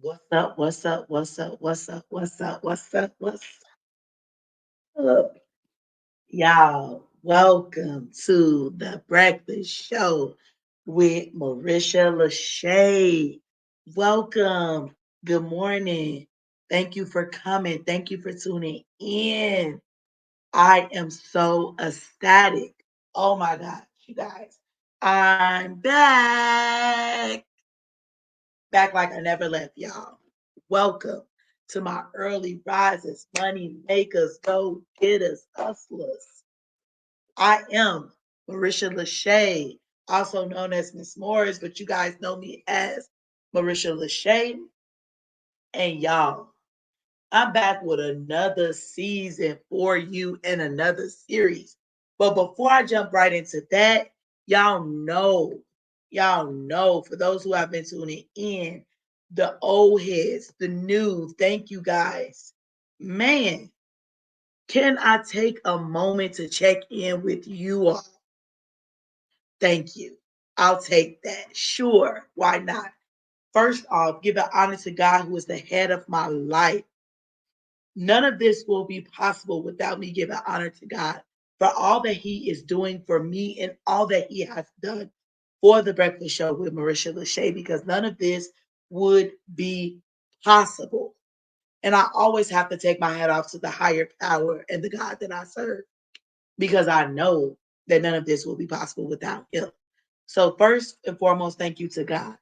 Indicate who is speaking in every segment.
Speaker 1: What's up? What's up? What's up? What's up? What's up? What's up? What's up? Y'all, welcome to the Breakfast Show with Marisha LaShay. Welcome. Good morning. Thank you for coming. Thank you for tuning in. I am so ecstatic. Oh my gosh, you guys. I'm back. Back like I never left, y'all. Welcome to my early risers, money makers, go getters, hustlers. I am Marisha LaShay, also known as Miss Morris, but you guys know me as Marisha LaShay. And y'all, I'm back with another season for you and another series. But before I jump right into that, y'all know, for those who have been tuning in, the old heads, the new, thank you guys. Man, can I take a moment to check in with you all? Thank you. I'll take that. Sure. Why not? First off, give an honor to God who is the head of my life. None of this will be possible without me giving honor to God for all that He is doing for me and all that He has done for the Breakfast Show with Marisha LaShay, because none of this would be possible. And I always have to take my hat off to the higher power and the God that I serve, because I know that none of this will be possible without Him. So, first and foremost, thank you to God.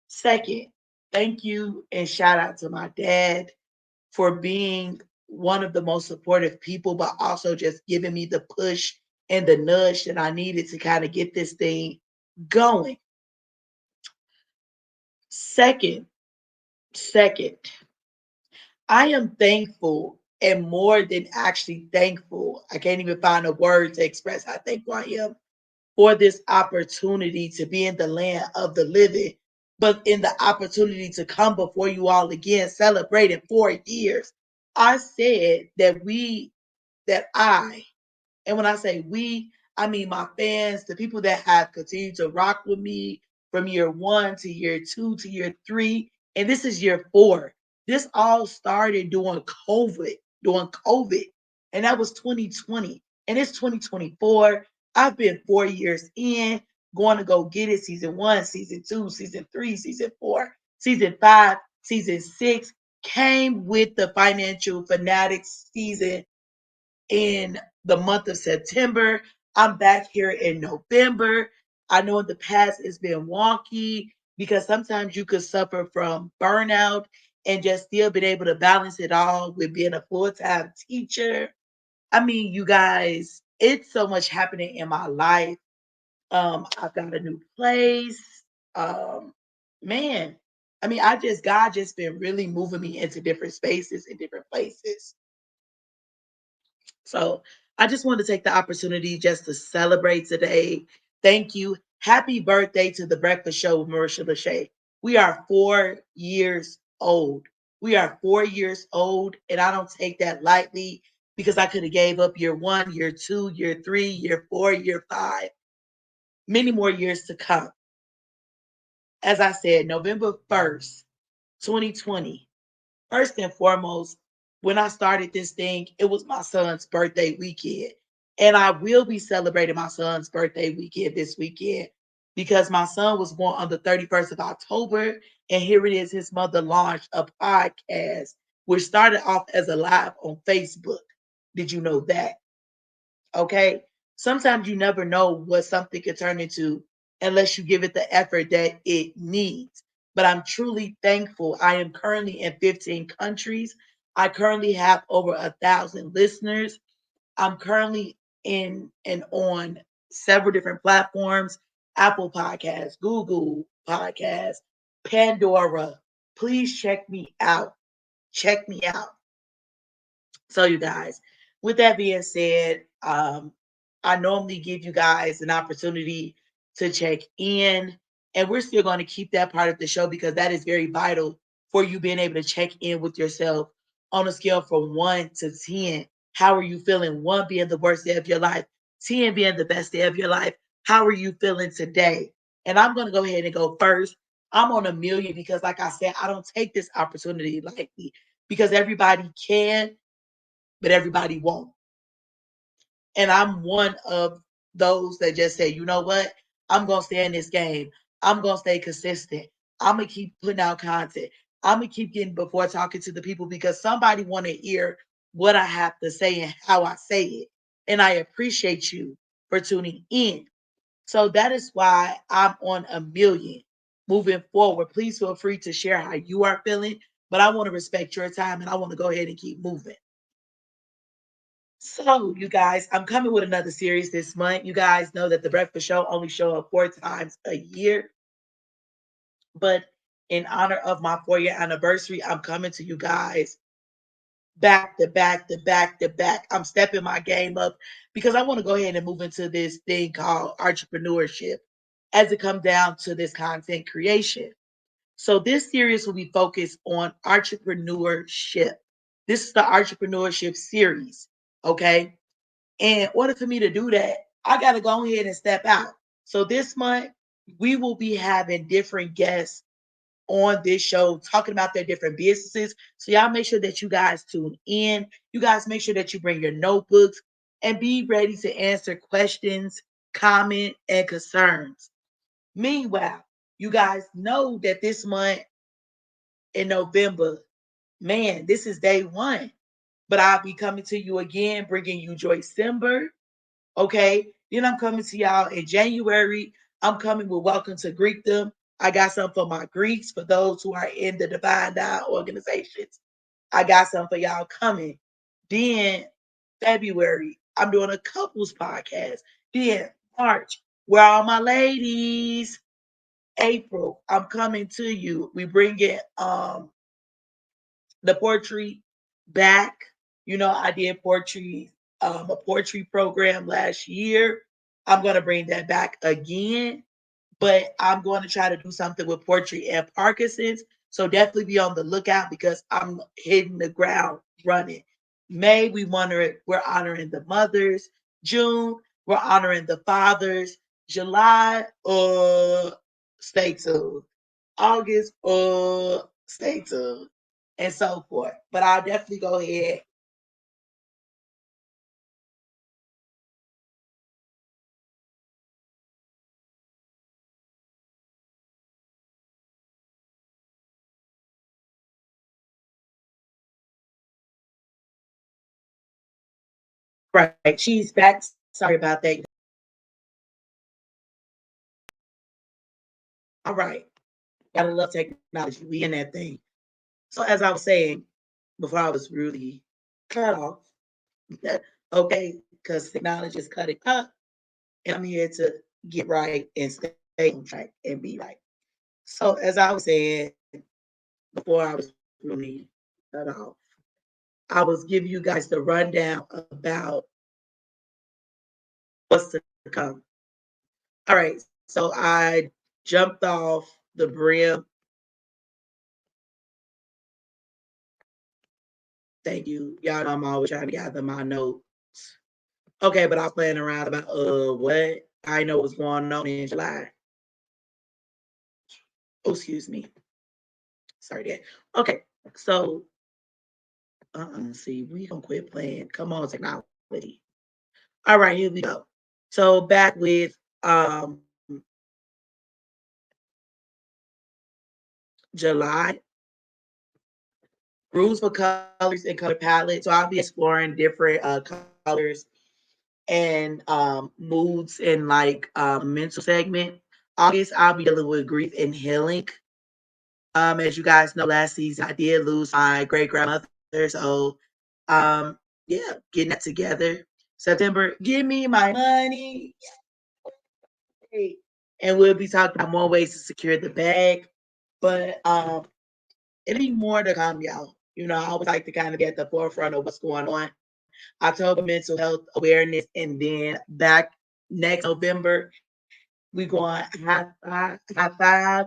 Speaker 1: Second, thank you and shout out to my dad for being one of the most supportive people, but also just giving me the push and the nudge that I needed to kind of get this thing going. Second, second, I am thankful and more than actually thankful. I can't even find a word to express how thankful I am for this opportunity to be in the land of the living, but in the opportunity to come before you all again, celebrating 4 years. I said that I, and when I say we, I mean my fans, the people that have continued to rock with me from year one to year two to year three, and this is year four. This all started during COVID, and that was 2020, and it's 2024. I've been 4 years in, going to go get it. Season one, season two, season three, season four, season five, season six came with the financial fanatics season in the month of September. I'm back here in November. I know in the past it's been wonky because sometimes you could suffer from burnout and just still being able to balance it all with being a full-time teacher. I mean, you guys, it's so much happening in my life. I've got a new place. Um, man, I mean, God just been really moving me into different spaces and different places. So I just want to take the opportunity just to celebrate today. Thank you. Happy birthday to the Breakfast Show with Marisha LaShay. We are 4 years old. We are 4 years old, and I don't take that lightly because I could have gave up year one, year two, year three, year four, year five, many more years to come. As I said, November 1st, 2020. First and foremost, when I started this thing, it was my son's birthday weekend. And I will be celebrating my son's birthday weekend this weekend because my son was born on the 31st of October. And here it is, his mother launched a podcast, which started off as a live on Facebook. Did you know that? Okay. Sometimes you never know what something can turn into unless you give it the effort that it needs. But I'm truly thankful. I am currently in 15 countries. I currently have over 1,000 listeners. I'm currently in and on several different platforms: Apple Podcasts, Google Podcasts, Pandora. Please check me out. Check me out. So, you guys, with that being said, I normally give you guys an opportunity to check in, and we're still going to keep that part of the show because that is very vital for you being able to check in with yourself on a scale from 1 to 10. How are you feeling? One being the worst day of your life, 10 being the best day of your life. How are you feeling today? And I'm going to go ahead and go first. I'm on a million because, like I said, I don't take this opportunity lightly because everybody can, but everybody won't. And I'm one of those that just say, you know what? I'm gonna stay in this game. I'm gonna stay consistent. I'm gonna keep putting out content. I'm gonna keep getting before talking to the people because somebody want to hear what I have to say and how I say it. And I appreciate you for tuning in. So that is why I'm on a million moving forward. Please feel free to share how you are feeling, but I want to respect your time and I want to go ahead and keep moving. So, you guys, I'm coming with another series this month. You guys know that the Breakfast Show only show up 4 times a year, but in honor of my 4 year anniversary, I'm coming to you guys back to back to back to back. I'm stepping my game up because I want to go ahead and move into this thing called entrepreneurship as it comes down to this content creation. So this series will be focused on entrepreneurship. This is the entrepreneurship series, okay? And in order for me to do that, I got to go ahead and step out. So this month, we will be having different guests on this show talking about their different businesses. So y'all make sure that you guys tune in. You guys make sure that you bring your notebooks and be ready to answer questions, comment, and concerns. Meanwhile, you guys know that this month in November, man, this is day one. But I'll be coming to you again, bringing you Joycember. Okay. Then I'm coming to y'all in January. I'm coming with Welcome to Greekdom. I got some for my Greeks, for those who are in the Divine Dial organizations. I got some for y'all coming. Then February, I'm doing a couples podcast. Then March, where are my ladies? April, I'm coming to you. We bring it the poetry back. You know, I did poetry, a poetry program last year. I'm going to bring that back again, but I'm going to try to do something with poetry and Parkinson's. So definitely be on the lookout because I'm hitting the ground running. May, we're honoring the mothers. June, we're honoring the fathers. July, stay tuned. August, stay tuned, and so forth. But I'll definitely go ahead. Right, she's back. Sorry about that. All right, gotta love technology. We in that thing. So as I was saying before, I was really cut off. Okay, because technology is cutting up, and I'm here to get right and stay on track and be right. So as I was saying before, I was really cut off. I was giving you guys the rundown about what's to come. All right, so I jumped off the brim. Thank you. Y'all know I'm always trying to gather my notes. Okay, but I'm playing around about what? I know what's going on in July. Oh, excuse me. Sorry, Dad. Okay, so see, we gonna quit playing. Come on, technology. All right, here we go. So back with July rules for colors and color palette. So I'll be exploring different colors and moods in like mental segment. August, I'll be dealing with grief and healing. As you guys know, last season I did lose my great grandmother. So yeah, getting that together. September, give me my money. Yay. And we'll be talking about more ways to secure the bag. But it'll be more to come, y'all. You know, I always like to kind of get at the forefront of what's going on. October mental health awareness, and then back next November, we going high 5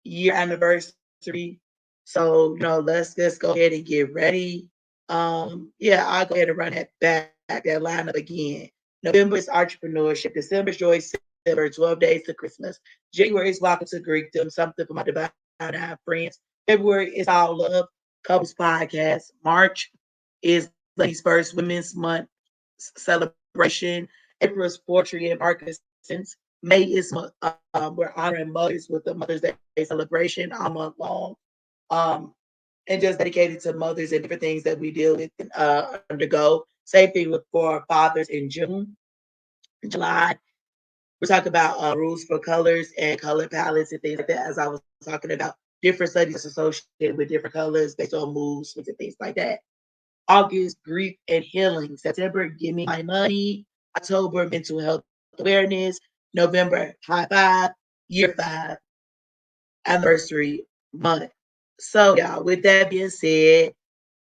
Speaker 1: year anniversary. So, you know, let's just go ahead and get ready. Yeah, I'll go ahead and run that back, that lineup again. November is entrepreneurship. December is joy, December, 12 days to Christmas. January is welcome to Greekdom, something for my divine to have friends. February is All Love Couples Podcast. March is Ladies First Women's Month celebration. April is Poetry and Parkinson's. May is we're honoring mothers with the Mother's Day celebration all month long. Um, and just dedicated to mothers and different things that we deal with and undergo. Same thing with for fathers in June. July, we talk about rules for colors and color palettes and things like that, as I was talking about different studies associated with different colors based on mood swings and things like that. August, grief and healing. September, give me my money. October, mental health awareness. November, high five. Year five, anniversary month. So, y'all, with that being said,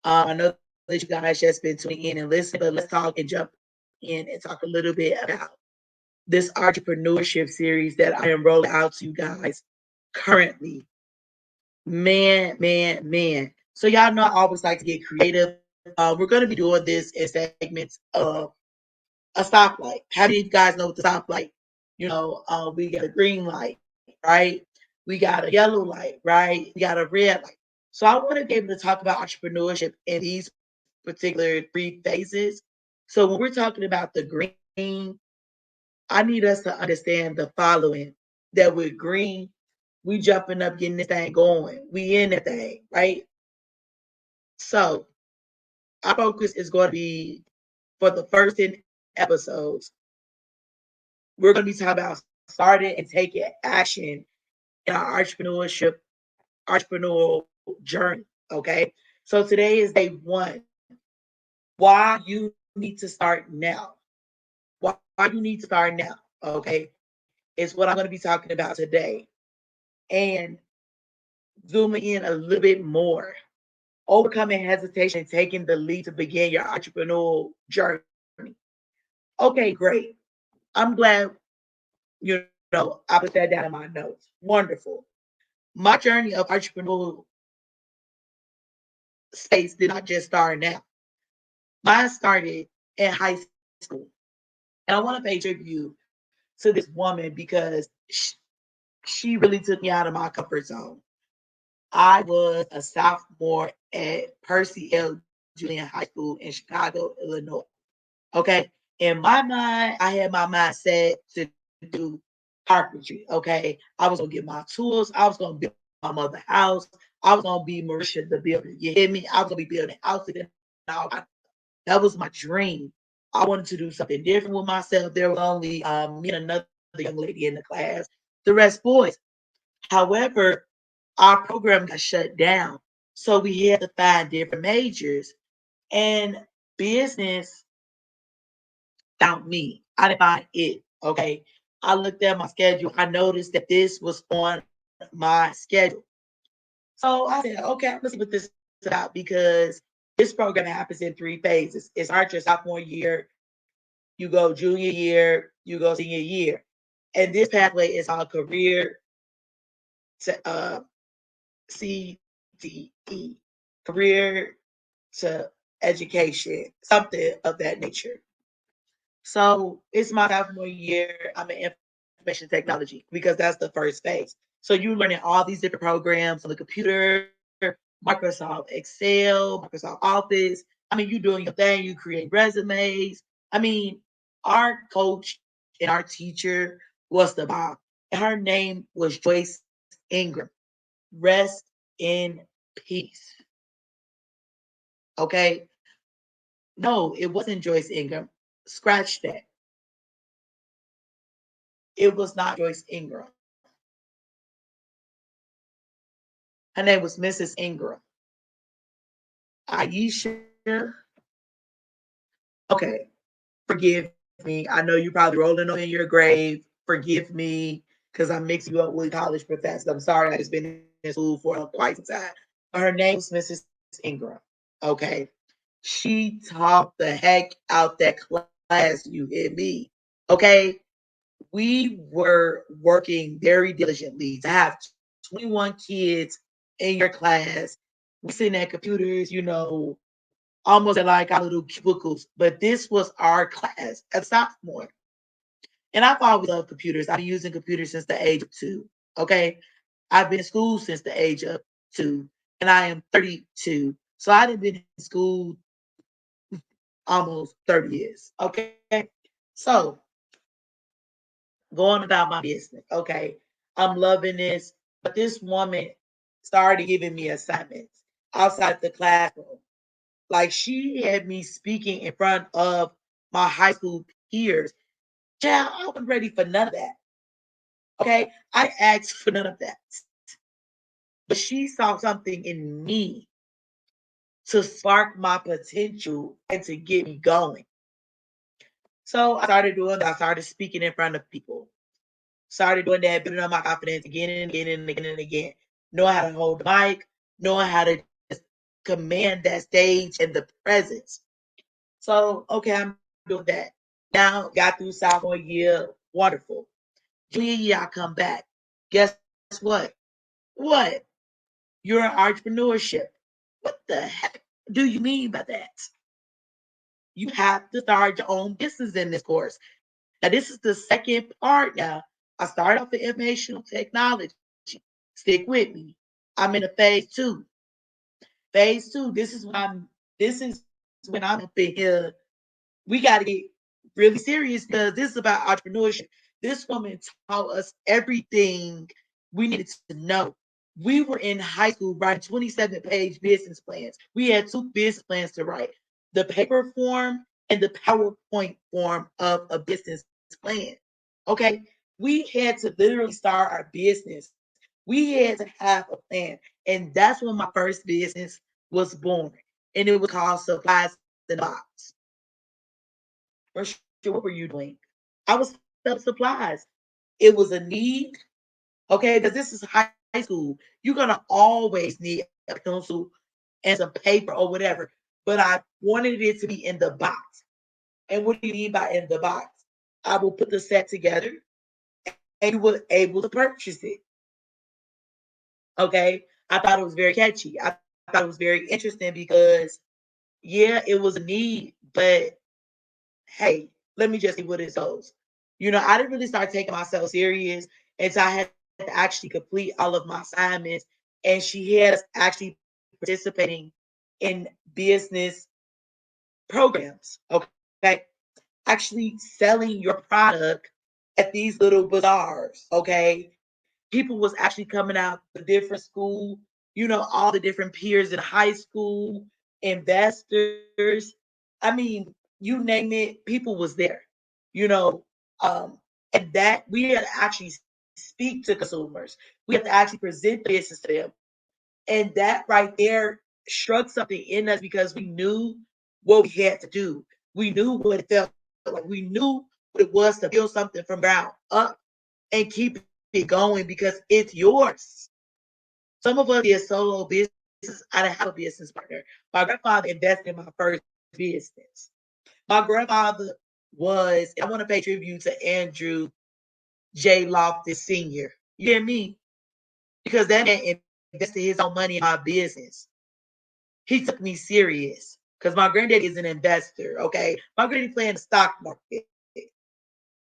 Speaker 1: I know that you guys just been tuning in and listening, but let's talk and jump in and talk a little bit about this entrepreneurship series that I am rolling out to you guys currently. Man. So y'all know I always like to get creative. We're going to be doing this in segments of a stoplight. How many of you guys know what the stoplight? We got a green light, right? We got a yellow light, right? We got a red light. So I want to be able to talk about entrepreneurship in these particular three phases. So when we're talking about the green, I need us to understand the following: that with green, we jumping up, getting this thing going. We in that thing, right? So our focus is going to be for the first 10 episodes. We're going to be talking about starting and taking action in our entrepreneurial journey. Okay. So today is day one. Why you need to start now. Why you need to start now. Okay. Is what I'm going to be talking about today. And zooming in a little bit more. Overcoming hesitation and taking the lead to begin your entrepreneurial journey. Okay, great. I'm glad, I put that down in my notes. Wonderful. My journey of entrepreneurial space did not just start now. Mine started in high school. And I want to pay tribute to this woman because she really took me out of my comfort zone. I was a sophomore at Percy L. Julian High School in Chicago, Illinois. Okay. In my mind, I had my mindset to do carpentry. Okay. I was gonna get my tools. I was gonna build my mother's house. I was gonna be Marisha the builder. You hear me? I was gonna be building houses and all that. That was my dream. I wanted to do something different with myself. There was only me and another young lady in the class. The rest boys. However, our program got shut down. So we had to find different majors. And business found me. I didn't find it. Okay. I looked at my schedule. I noticed that this was on my schedule. So I said, okay, I'm gonna see what this is about because this program happens in three phases. It starts your sophomore year, you go junior year, you go senior year. And this pathway is called career to CTE, career to education, something of that nature. So it's my sophomore year. I'm in information technology because that's the first phase. So you learning all these different programs on the computer, Microsoft Excel, Microsoft Office. I mean, you doing your thing, you create resumes. I mean, our coach and our teacher was the bomb. And her name was Joyce Ingram. Rest in peace. Okay. No, it wasn't Joyce Ingram. Scratch that. It was not Joyce Ingram. Her name was Mrs. Ingram. Aisha. Okay. Forgive me. I know you're probably rolling over in your grave. Forgive me because I'm mixing you up with college professors. I'm sorry. I just been in school for quite some time. But her name was Mrs. Ingram. Okay. She taught the heck out that class. You hear me? Okay. We were working very diligently to have 21 kids in your class. We sitting at computers, almost at like our little cubicles. But this was our class as sophomore. And I've always loved computers. I've been using computers since the age of 2. Okay. I've been in school since the age of 2, and I am 32. So I done been in school almost 30 years. Okay. So going about my business. Okay. I'm loving this. But this woman started giving me assignments outside the classroom. Like she had me speaking in front of my high school peers. Child, I wasn't ready for none of that. Okay. I asked for none of that. But she saw something in me to spark my potential and to get me going. So I started doing that. I started speaking in front of people. Started doing that, building up my confidence again and again and again and again. Knowing how to hold the mic, knowing how to just command that stage and the presence. So, okay, I'm doing that. Now, got through sophomore year, wonderful. Junior year, I come back. Guess what? What? You're in entrepreneurship. What the heck do you mean by that? You have to start your own business in this course. Now, this is the second part now. I started off with informational technology. Stick with me. I'm in a phase two. Phase two. This is when I'm up in here. We got to get really serious because this is about entrepreneurship. This woman taught us everything we needed to know. We were in high school writing 27-page business plans. We had 2 business plans to write, the paper form and the PowerPoint form of a business plan. Okay. We had to literally start our business. We had to have a plan. And that's when my first business was born. And it was called Supplies in a Box. Marisha, what were you doing? I was selling supplies. It was a need, okay, because this is high school. You're gonna always need a pencil and some paper or whatever. But I wanted it to be in the box. And what do you mean by in the box? I will put the set together and you were able to purchase it. Okay. I thought it was very catchy. I thought it was very interesting because yeah, it was a need, but hey, let me just see what it goes. I didn't really start taking myself serious until I had to actually complete all of my assignments. And she had us actually participating in business programs. Okay. Actually selling your product at these little bazaars. Okay. People was actually coming out of different school, all the different peers in high school, investors. I mean, you name it, people was there, you know. And that we had to actually speak to consumers. We have to actually present the business to them. And that right there struck something in us because we knew what we had to do. We knew what it felt like. We knew what it was to build something from ground up and keep it going because it's yours. Some of us did solo business. I didn't have a business partner. My grandfather invested in my first business. My grandfather was, I want to pay tribute to Andrew J. Loftus Sr. You hear me? Because that man invested his own money in my business. He took me serious because my granddaddy is an investor. Okay. My granddaddy playing the stock market.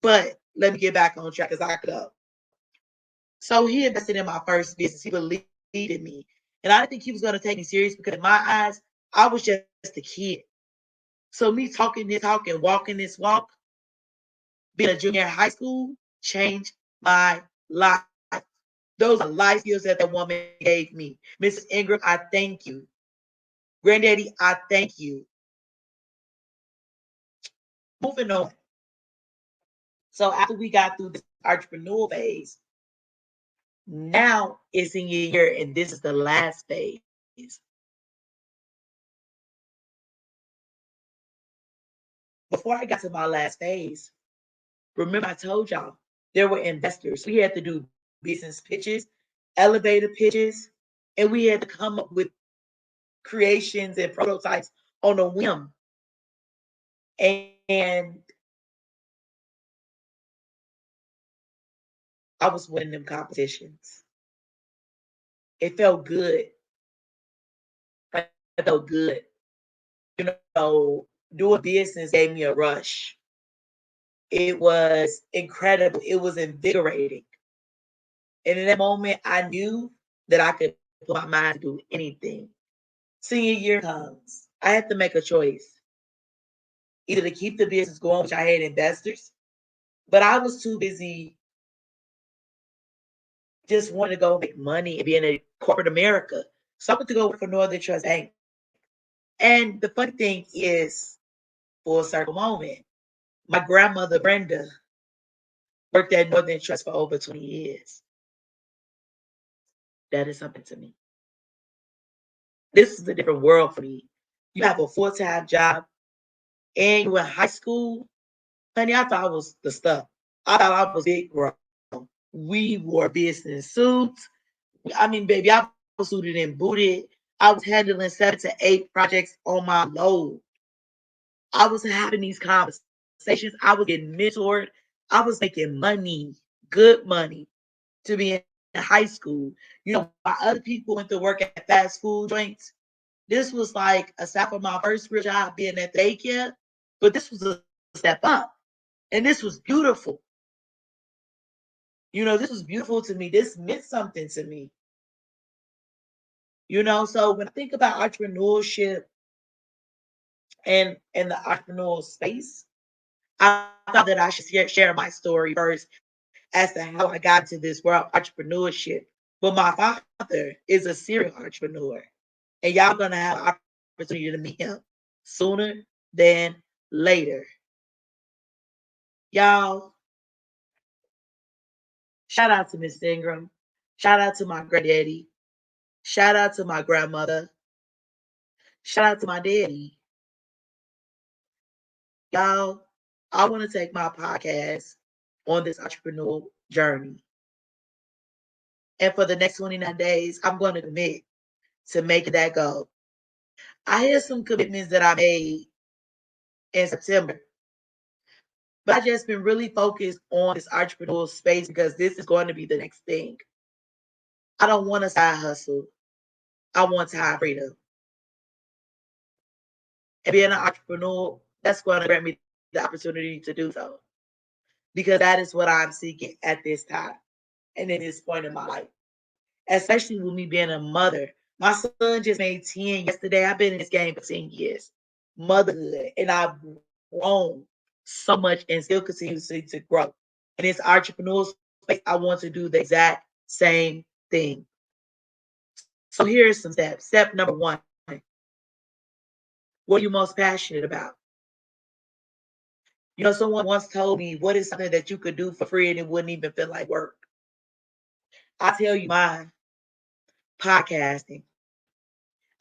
Speaker 1: But let me get back on track because I could go. So he invested in my first business. He believed in me. And I didn't think he was going to take me serious because in my eyes, I was just a kid. So me talking this talk and walking this walk, being a junior in high school, changed my life. Those are life skills that that woman gave me. Mrs. Ingram, I thank you. Granddaddy, I thank you. Moving on. So after we got through this entrepreneurial phase, now it's in your year, and this is the last phase. Before I got to my last phase, remember I told y'all there were investors. We had to do business pitches, elevator pitches, and we had to come up with creations and prototypes on a whim. And I was winning them competitions. It felt good. It felt good. Doing business gave me a rush. It was incredible. It was invigorating. And in that moment, I knew that I could put my mind to do anything. Senior year comes. I had to make a choice, either to keep the business going, which I had investors, but I was too busy just wanting to go make money and be in a corporate America. So I went to go work for Northern Trust Bank. And the funny thing is, full circle moment, my grandmother Brenda worked at Northern Trust for over 20 years. That is something to me. This is a different world for me. You have a full-time job and you in high school. Honey, I thought I was the stuff. I thought I was big grown. We wore business suits. I mean, baby, I was suited and booted. I was handling 7 to 8 projects on my load. I was having these conversations. I was getting mentored. I was making money, good money, to be in high school. You know, while other people went to work at fast food joints, this was like, aside from my first real job being at the daycare, but this was a step up. And this was beautiful. You know, this was beautiful to me. This meant something to me. You know, so when I think about entrepreneurship and the entrepreneurial space, I thought that I should share my story first as to how I got into this world of entrepreneurship. But my father is a serial entrepreneur, and y'all gonna have an opportunity to meet him sooner than later. Y'all, shout out to Miss Ingram. Shout out to my granddaddy. Shout out to my grandmother. Shout out to my daddy. Y'all, I want to take my podcast on this entrepreneurial journey. And for the next 29 days, I'm going to commit to making that goal. I had some commitments that I made in September, but I just been really focused on this entrepreneurial space because this is going to be the next thing. I don't want a side hustle. I want time freedom. And being an entrepreneur, that's going to grant me the opportunity to do so because that is what I'm seeking at this time and in this point in my life, especially with me being a mother. My son just made 10 yesterday. I've been in this game for 10 years. Motherhood. And I've grown so much and still continue to grow. In this entrepreneurial space, I want to do the exact same thing. So here are some steps. Step number one, what are you most passionate about? You know, someone once told me, what is something that you could do for free and it wouldn't even feel like work? I tell you mine, podcasting.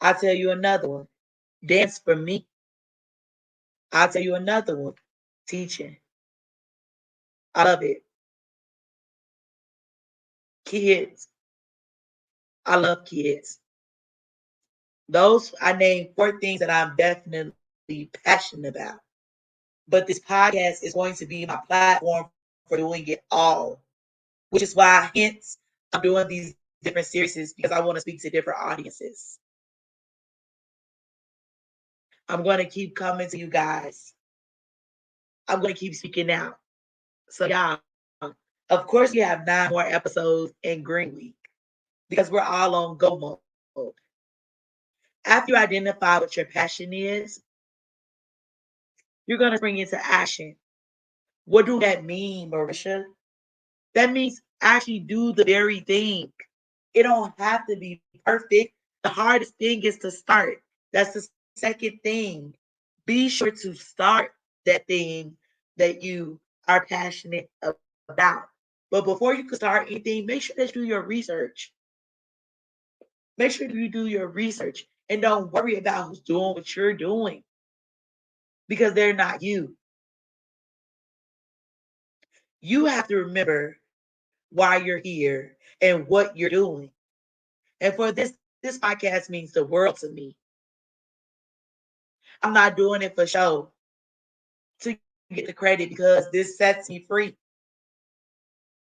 Speaker 1: I'll tell you another one, dance for me. I'll tell you another one, teaching. I love it. Kids. I love kids. Those I named 4 things that I'm definitely passionate about. But this podcast is going to be my platform for doing it all, which is why, hence, I'm doing these different series because I want to speak to different audiences. I'm going to keep coming to you guys. I'm going to keep speaking out. So, y'all, of course, we have 9 more episodes in Green Week because we're all on go mode. After you identify what your passion is, you're going to bring into action. What do that mean, Marisha? That means actually do the very thing. It don't have to be perfect. The hardest thing is to start. That's the second thing. Be sure to start that thing that you are passionate about. But before you can start anything, make sure that you do your research. Make sure you do your research and don't worry about who's doing what you're doing because they're not you. You have to remember why you're here and what you're doing. And for this podcast means the world to me. I'm not doing it for show to get the credit because this sets me free.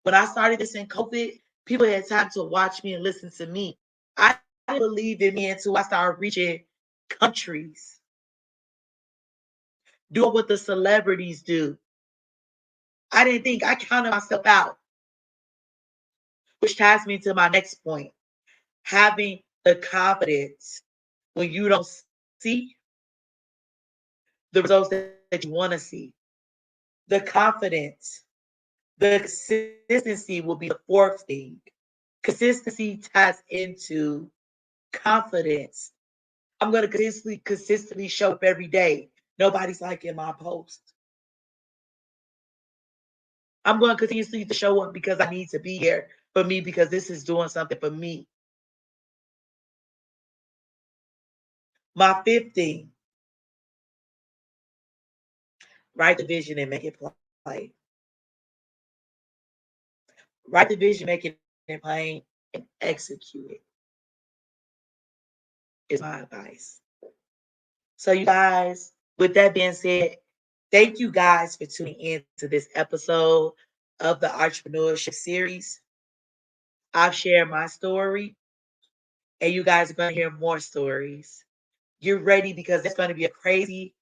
Speaker 1: When I started this in COVID, people had time to watch me and listen to me. I didn't believe in me until I started reaching countries, doing what the celebrities do. I didn't think I counted myself out. which ties me to my next point, having the confidence when you don't see the results that you want to see. The confidence, the consistency will be the fourth thing. Consistency ties into confidence. I'm going to consistently show up every day. Nobody's liking my post. I'm going to continuously to show up because I need to be here for me because this is doing something for me. My fifth thing, write the vision and make it plain. Write the vision, make it plain, and execute it is my advice. So, you guys, with that being said, thank you guys for tuning in to this episode of the Entrepreneurship series. I've shared my story, and you guys are going to hear more stories. Get ready because it's going to be a crazy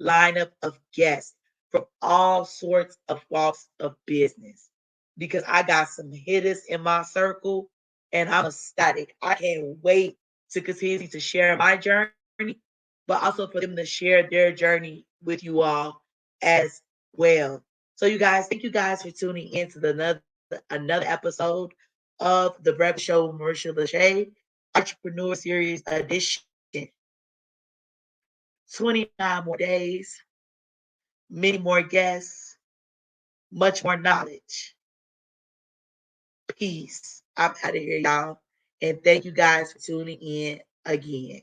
Speaker 1: lineup of guests from all sorts of walks of business. Because I got some hitters in my circle and I'm ecstatic. I can't wait to continue to share my journey, but also for them to share their journey with you all as well. So you guys, thank you guys for tuning in to another episode of the Breakfast Show with Marisha LaShay, Entrepreneur Series Edition. 29 more days, many more guests, much more knowledge. Peace. I'm out of here, y'all. And thank you guys for tuning in again.